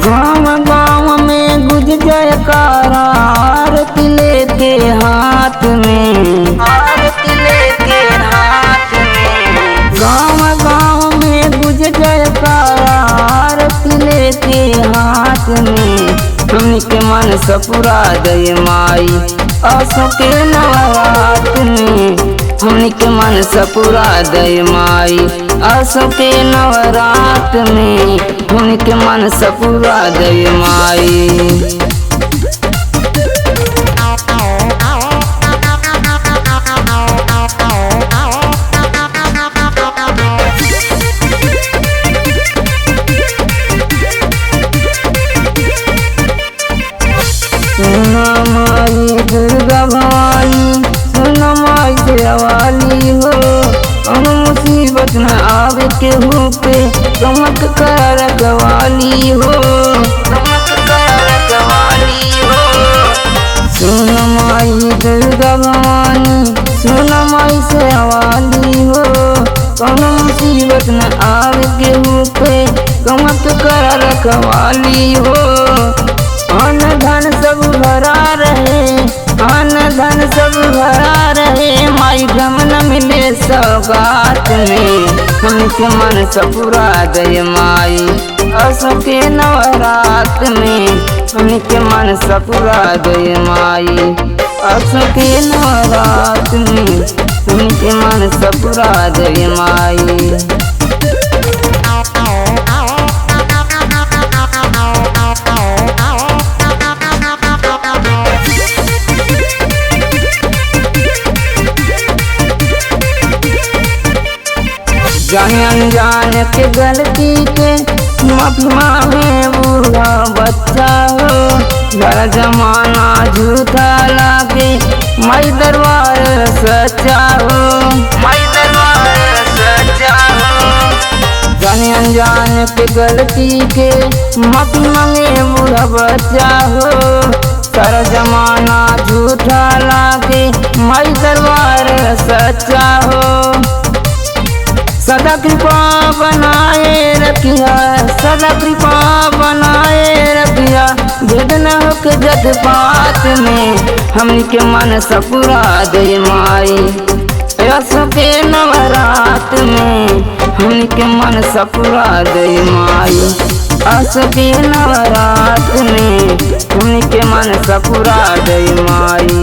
गाँव गाँव में गुज जयकारा, आरती लेके हाथ में, आरती लेके हाथ में। गाँव गाँव में गुज जयकारा, आरती लेके हाथ में। हमनी के मन सपुरा दय माई आसों के नवरात में। हमनी के मन सपुरा दय माई आसों के नवरात में। हमनी के मन सपुरा दय माई। सुना माई दुर्गा भवानी, सुना माई शेरावाली हो। कौनो मुसीबत न आवे केहू पे, चमत्कार रखवाली हो, चमत्कार रखवाली हो। सुना माई दुर्गा भवानी, सुना माई शेरावाली हो। कौनो मुसीबत न आवे केहू पे, चमत्कार रखवाली हो। अन धन सब भरा रहे, अन धन सब भरा रहे। माई गम न मिले सौगात में। हमके मन सपुरा दय माई आसों के नवरात में। हमके मन सपुरा दय माई आसों के नवरात में। हमके मन सपुरा दय माई। जाने अनजान के गलती के माफी मांगे बूढ़ा बच्चा हो। घर जमाना झूठा लागे, माई दरबार सच्चा हो, माई दरबार सच्चा हो। जाने अनजान के गलती के माफी मांगे बूढ़ा बच्चा हो। सारा जमाना झूठा लागे, माई दरबार सच्चा हो। सदा कृपा बनाए रखिया, सदा कृपा बनाए रखिया। भेद न होके जग बात में। हमनी के मन सपुरा दय माई आसों के नवरात में। हमनी के मन सपुरा दय माई आसों के नवरात में। हमनी के मन सपुरा दय माई।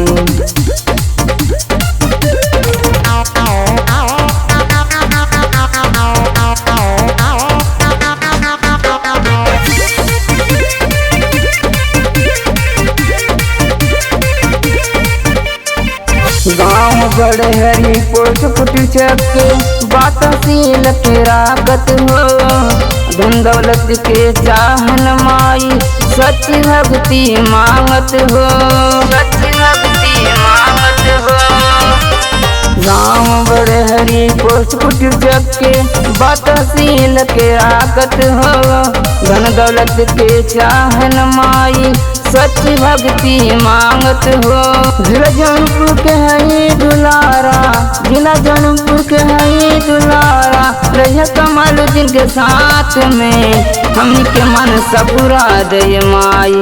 गाँव बड़े हरी पोट कुटी चक्के, बात सील के राकत हो। धन दौलत के चाहन माई, सच्ची भक्ति मांगत हो, सच्ची भक्ति मांगत हो। गाँव बड़े हरी पोट कुटी चक्के, बात सील के राकत हो। धन दौलत के चाहन माई, सच्ची भक्ति मांगत हो। जिला जौनपुर के है दुलारा, जिला जौनपुर के है दुलारा। रहिया कमाल जिनके साथ में। हमनी के मन सपुरा दय माई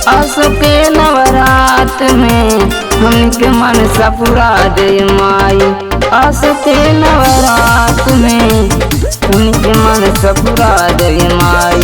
आसों के नवरात में। हमनी के मन सपुरा दय माई आसों के नवरात में। हमनी के मन सपुरा दय माई।